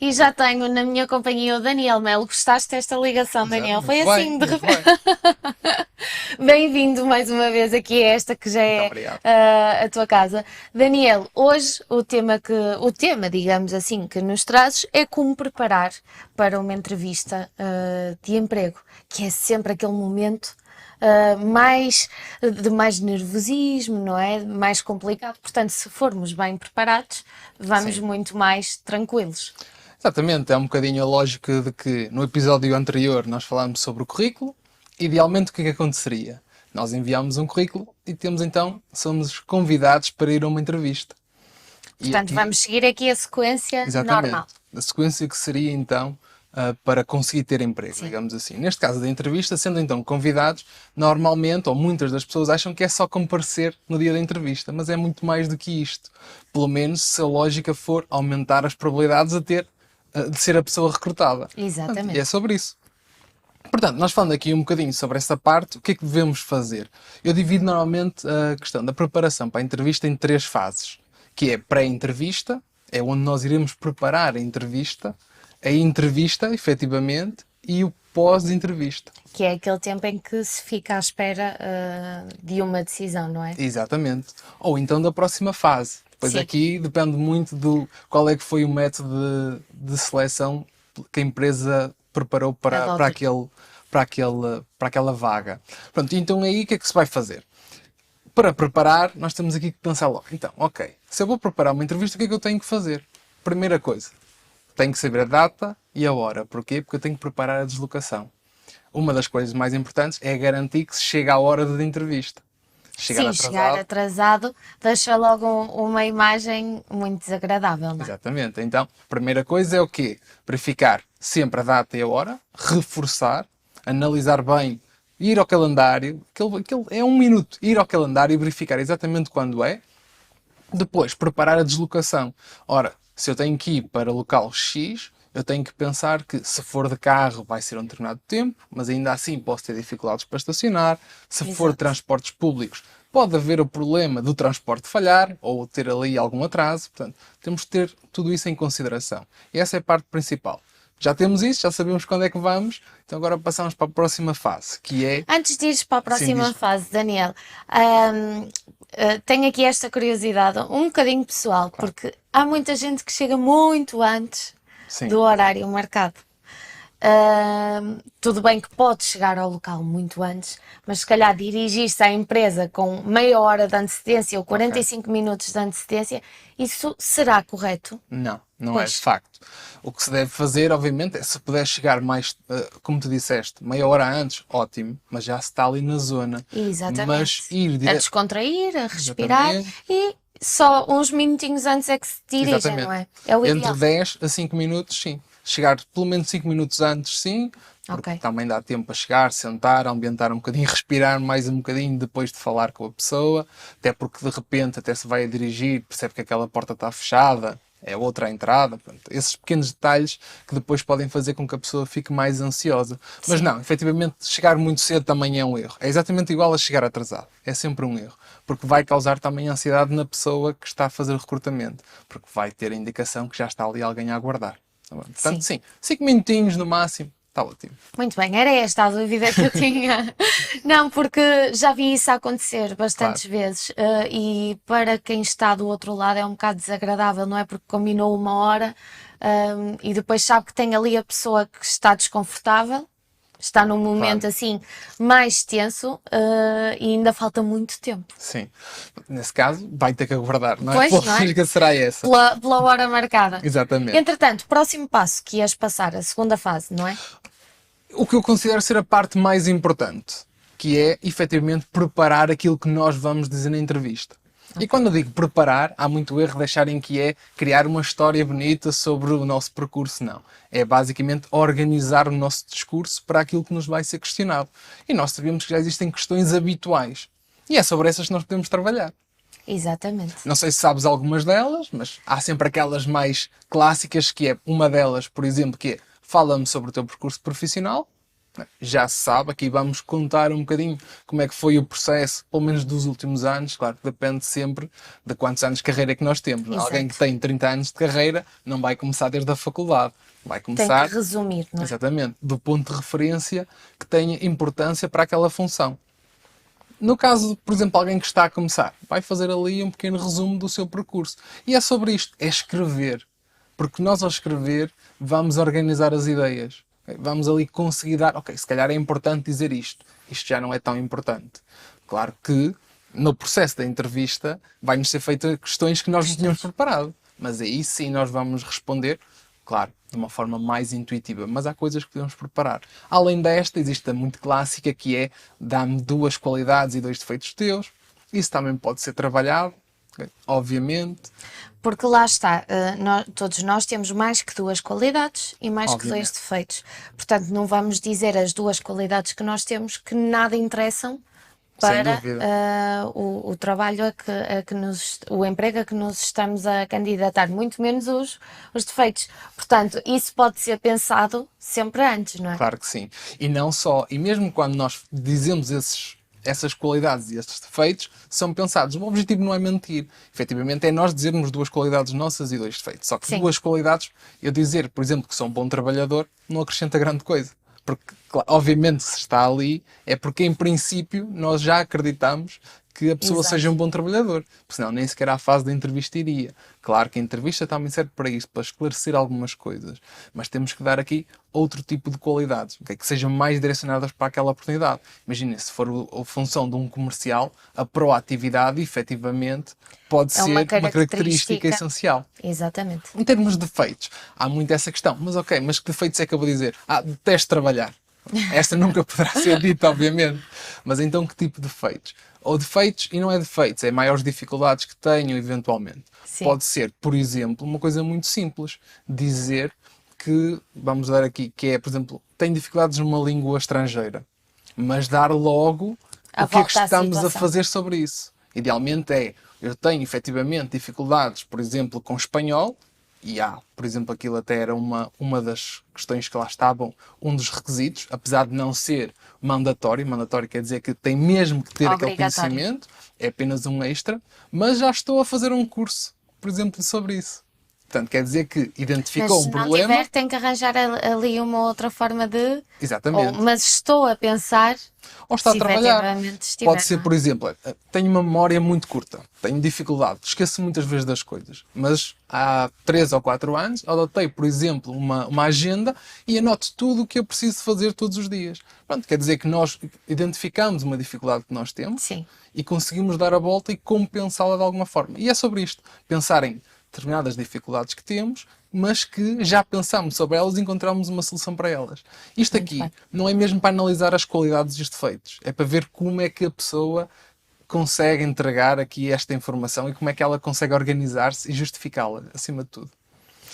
E já tenho na minha companhia o Daniel Melo. Gostaste desta ligação, Exato, Daniel? Foi muito bem, assim, de muito repente. bem. Bem-vindo mais uma vez aqui a esta que já Muito é obrigado. a tua casa. Daniel, hoje o tema, digamos assim, que nos trazes é como preparar para uma entrevista de emprego, que é sempre aquele momento de mais nervosismo, não é? Mais complicado. Portanto, se formos bem preparados, vamos Sim. muito mais tranquilos. Exatamente, é um bocadinho a lógica de que no episódio anterior nós falámos sobre o currículo. Idealmente, o que é que aconteceria? Nós enviámos um currículo e temos então, somos convidados para ir a uma entrevista. E Portanto, aqui, vamos seguir aqui a sequência exatamente, normal. a sequência que seria então para conseguir ter emprego, Sim. digamos assim. Neste caso da entrevista, sendo então convidados, normalmente, ou muitas das pessoas acham que é só comparecer no dia da entrevista, mas é muito mais do que isto. Pelo menos se a lógica for aumentar as probabilidades de ser a pessoa recrutada. Portanto, e é Exatamente. sobre isso. Portanto, nós falando aqui um bocadinho sobre essa parte, o que é que devemos fazer? Eu divido normalmente a questão da preparação para a entrevista em três fases, que é pré-entrevista, é onde nós iremos preparar a entrevista, efetivamente, e o pós-entrevista. Que é aquele tempo em que se fica à espera de uma decisão, não é? Exatamente. Ou então da próxima fase. Depois Sim, aqui depende muito do qual é que foi o método de seleção que a empresa preparou adota. para aquela vaga. Pronto, então aí o que é que se vai fazer? Para preparar, nós temos aqui que pensar logo. Então, ok, se eu vou preparar uma entrevista, o que é que eu tenho que fazer? Primeira coisa, tenho que saber a data e a hora. Porquê? Porque eu tenho que preparar a deslocação. Uma das coisas mais importantes é garantir que se chega à hora da entrevista. Chegar Sim, chegar atrasado. atrasado deixa logo uma imagem muito desagradável, não é? Exatamente. Então, a primeira coisa é o quê? Verificar sempre a data e a hora, reforçar, analisar bem, ir ao calendário, aquele é um minuto, ir ao calendário e verificar exatamente quando é. Depois, preparar a deslocação. Ora, se eu tenho que ir para local X, eu tenho que pensar que se for de carro vai ser um determinado tempo, mas ainda assim posso ter dificuldades para estacionar. Se for de Exato. transportes públicos, pode haver o problema do transporte falhar ou ter ali algum atraso. Portanto, temos de ter tudo isso em consideração. E essa é a parte principal. Já temos isso, já sabemos quando é que vamos, então agora passamos para a próxima fase, que é... Antes de ires para a Sim, próxima diz. fase, Daniel, tenho aqui esta curiosidade, um bocadinho pessoal, Claro. porque há muita gente que chega muito antes Sim, do horário marcado. Tudo bem que pode chegar ao local muito antes, mas se calhar dirigir-se à empresa com meia hora de antecedência ou ok. 45 minutos de antecedência, isso será correto? Não é de Pois, facto. O que se deve fazer, obviamente, é se puder chegar mais, como tu disseste, meia hora antes, ótimo, mas já se está ali na zona. Mas exatamente. ir A direto. descontrair, a respirar Exatamente. e só uns minutinhos antes é que se dirigem, não Exatamente. é? É o Entre ideal. 10 a 5 minutos, sim. Chegar pelo menos 5 minutos antes, sim, porque Ok. também dá tempo para chegar, sentar, ambientar um bocadinho, respirar mais um bocadinho depois de falar com a pessoa, até porque de repente até se vai a dirigir, percebe que aquela porta está fechada, é outra a entrada, pronto. Esses pequenos detalhes que depois podem fazer com que a pessoa fique mais ansiosa. Mas Sim. não, efetivamente, chegar muito cedo também é um erro. É exatamente igual a chegar atrasado. É sempre um erro. Porque vai causar também ansiedade na pessoa que está a fazer o recrutamento. Porque vai ter a indicação que já está ali alguém a aguardar. Tá bom? Portanto, Sim. sim, 5 minutinhos no máximo, está ótimo. Muito bem, era esta a dúvida que eu tinha. Não, porque já vi isso acontecer Claro. bastantes vezes e para quem está do outro lado é um bocado desagradável, não é? Porque combinou uma hora e depois sabe que tem ali a pessoa que está desconfortável, está num momento Claro. assim mais tenso e ainda falta muito tempo. Sim. Nesse caso, vai ter que aguardar, não é? Pois, A não é? lógica será essa. Pela hora marcada. Exatamente. Entretanto, próximo passo que ias passar, a segunda fase, não é? O que eu considero ser a parte mais importante, que é efetivamente preparar aquilo que nós vamos dizer na entrevista. E quando eu digo preparar, há muito erro de acharem que é criar uma história bonita sobre o nosso percurso. Não. É basicamente organizar o nosso discurso para aquilo que nos vai ser questionado. E nós sabemos que já existem questões habituais. E é sobre essas que nós podemos trabalhar. Exatamente. Não sei se sabes algumas delas, mas há sempre aquelas mais clássicas, que é uma delas, por exemplo, que é fala-me sobre o teu percurso profissional. Já se sabe, aqui vamos contar um bocadinho como é que foi o processo, pelo menos dos últimos anos. Claro que depende sempre de quantos anos de carreira é que nós temos. Exato. Alguém que tem 30 anos de carreira não vai começar desde a faculdade. Vai Tem começar, que resumir, não é? exatamente, do ponto de referência que tenha importância para aquela função. No caso, por exemplo, alguém que está a começar, vai fazer ali um pequeno resumo do seu percurso. E é sobre isto, é escrever. Porque nós, ao escrever, vamos organizar as ideias. Ok? Vamos ali conseguir dar, ok, se calhar é importante dizer isto. Isto já não é tão importante. Claro que, no processo da entrevista, vai-nos ser feitas questões que nós não tínhamos preparado. Mas aí sim nós vamos responder, claro, de uma forma mais intuitiva, mas há coisas que podemos preparar. Além desta, existe a muito clássica que é dá-me 2 qualidades e 2 defeitos teus. Isso também pode ser trabalhado, obviamente. Porque lá está, todos nós temos mais que 2 qualidades e mais que 2 Obviamente. defeitos. Portanto, não vamos dizer as 2 qualidades que nós temos que nada interessam Sem para dúvida. o trabalho o emprego a que nos estamos a candidatar, muito menos os defeitos. Portanto, isso pode ser pensado sempre antes, não é? Claro que sim. E não só, e mesmo quando nós dizemos essas qualidades e esses defeitos, são pensados. O objetivo não é mentir. Efetivamente é nós dizermos 2 qualidades nossas e 2 defeitos. Só que Sim. 2 qualidades, eu dizer, por exemplo, que sou um bom trabalhador, não acrescenta grande coisa. Porque, obviamente, se está ali, é porque, em princípio, nós já acreditamos que a pessoa Exato. seja um bom trabalhador. Porque senão nem sequer à fase da entrevista iria. Claro que a entrevista também serve para isso, para esclarecer algumas coisas. Mas temos que dar aqui outro tipo de qualidades, okay? Que sejam mais direcionadas para aquela oportunidade. Imagina, se for a função de um comercial, a proatividade, efetivamente, pode ser uma característica essencial. Exatamente. Em termos de defeitos, há muito essa questão. Mas ok, mas que defeitos é que eu vou dizer? Detesto trabalhar. Esta nunca poderá ser dita, obviamente. Mas então que tipo de defeitos? Ou defeitos, e não é defeitos, é maiores dificuldades que tenho, eventualmente. Sim. Pode ser, por exemplo, uma coisa muito simples. Dizer que, vamos dar aqui, que é, por exemplo, tenho dificuldades numa língua estrangeira. Mas dar logo A o que é que volta à estamos a situação. fazer sobre isso. Idealmente é, eu tenho efetivamente dificuldades, por exemplo, com espanhol, e por exemplo, aquilo até era uma das questões que lá estavam, um dos requisitos, apesar de não ser mandatório. Mandatório quer dizer que tem mesmo que ter aquele Obrigatório. conhecimento, é apenas um extra, mas já estou a fazer um curso, por exemplo, sobre isso. Portanto, quer dizer que identificou Mas se um não problema. tiver, tem que arranjar ali uma outra forma de... Exatamente. mas estou a pensar, Ou está a se trabalhar. efetivamente estiver, Pode ser, não é? por exemplo, tenho uma memória muito curta, tenho dificuldade, esqueço muitas vezes das coisas, mas há 3 ou 4 anos adotei, por exemplo, uma agenda e anoto tudo o que eu preciso fazer todos os dias. Pronto, quer dizer que nós identificamos uma dificuldade que nós temos Sim. e conseguimos dar a volta e compensá-la de alguma forma. E é sobre isto, pensar em determinadas dificuldades que temos, mas que já pensamos sobre elas e encontramos uma solução para elas. Isto Muito aqui bem. não é mesmo para analisar as qualidades e os defeitos, é para ver como é que a pessoa consegue entregar aqui esta informação e como é que ela consegue organizar-se e justificá-la, acima de tudo.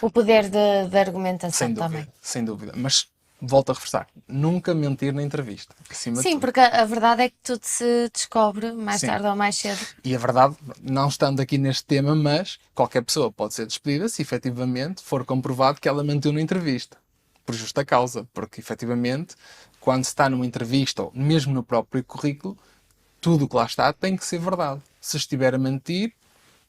O poder de argumentação Sem dúvida, também. sem dúvida. Mas volto a reforçar, nunca mentir na entrevista, acima de Sim, tudo. porque a verdade é que tudo se descobre mais Sim. tarde ou mais cedo. E a verdade, não estando aqui neste tema, mas qualquer pessoa pode ser despedida se efetivamente for comprovado que ela mentiu na entrevista, por justa causa, porque efetivamente, quando se está numa entrevista ou mesmo no próprio currículo, tudo o que lá está tem que ser verdade. Se estiver a mentir,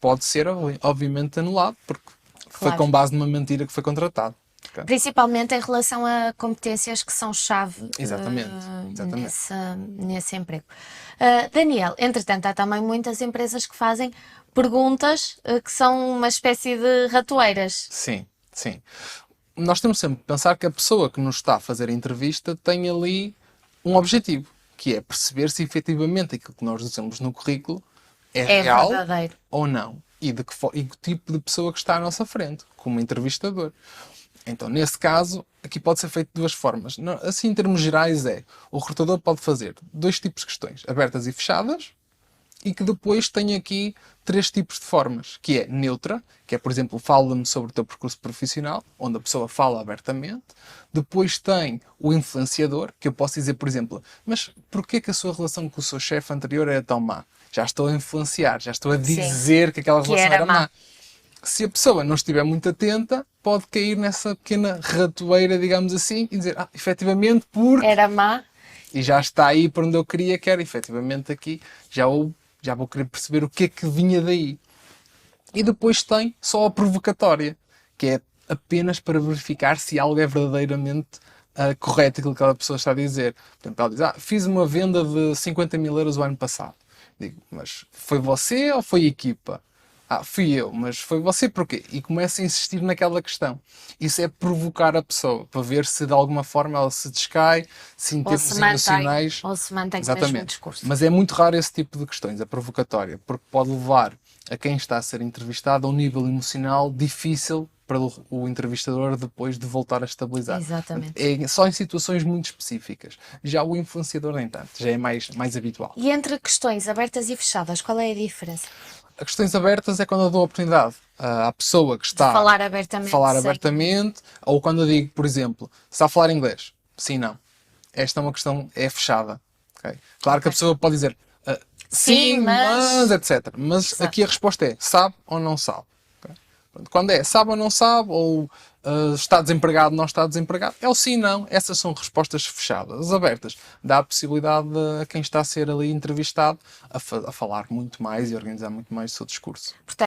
pode ser obviamente anulado, porque foi Claro. com base numa mentira que foi contratado. Ok? Principalmente em relação a competências que são chave Exatamente, exatamente. nesse emprego. Daniel, entretanto, há também muitas empresas que fazem perguntas que são uma espécie de ratoeiras. Sim, sim. Nós temos sempre que pensar que a pessoa que nos está a fazer a entrevista tem ali um objetivo, que é perceber se efetivamente aquilo que nós dizemos no currículo é real verdadeiro. ou não. E que tipo de pessoa que está à nossa frente, como entrevistador. Então, nesse caso, aqui pode ser feito de 2 formas. Assim, em termos gerais, o recrutador pode fazer 2 tipos de questões, abertas e fechadas, e que depois tem aqui 3 tipos de formas, que é neutra, que é, por exemplo, fala-me sobre o teu percurso profissional, onde a pessoa fala abertamente. Depois tem o influenciador, que eu posso dizer, por exemplo, mas porquê que a sua relação com o seu chefe anterior era tão má? Já estou a influenciar, já estou a dizer que aquela Que relação era era má. má. Se a pessoa não estiver muito atenta, pode cair nessa pequena ratoeira, digamos assim, e dizer, efetivamente, porque... Era má. E já está aí para onde eu queria, que era efetivamente aqui, já vou querer perceber o que é que vinha daí. E depois tem só a provocatória, que é apenas para verificar se algo é verdadeiramente correto aquilo que aquela pessoa está a dizer. Portanto, ela diz, fiz uma venda de 50 mil euros o ano passado. Digo, mas foi você ou foi a equipa? Fui eu, mas foi você porquê? E começa a insistir naquela questão. Isso é provocar a pessoa, para ver se de alguma forma ela se descai, se em termos emocionais... Ou se mantém com o mesmo Exatamente. discurso. Mas é muito raro esse tipo de questões, a provocatória, porque pode levar a quem está a ser entrevistado a um nível emocional difícil para o entrevistador depois de voltar a estabilizar. Exatamente. É só em situações muito específicas. Já o influenciador, nem tanto, já é mais habitual. E entre questões abertas e fechadas, qual é a diferença? As questões abertas é quando eu dou a oportunidade à pessoa que está De falar a falar abertamente, ou quando eu digo, por exemplo, está a falar inglês? Sim, não. Esta é uma questão, é fechada. Okay? Claro que a pessoa pode dizer sim, mas, etc. Mas Exato. aqui a resposta é sabe ou não sabe. Okay? Quando é sabe ou não sabe, ou está desempregado ou não está desempregado, é o sim, não. Essas são respostas fechadas. As abertas dá a possibilidade a quem está a ser ali entrevistado a falar muito mais e organizar muito mais o seu discurso. Portanto,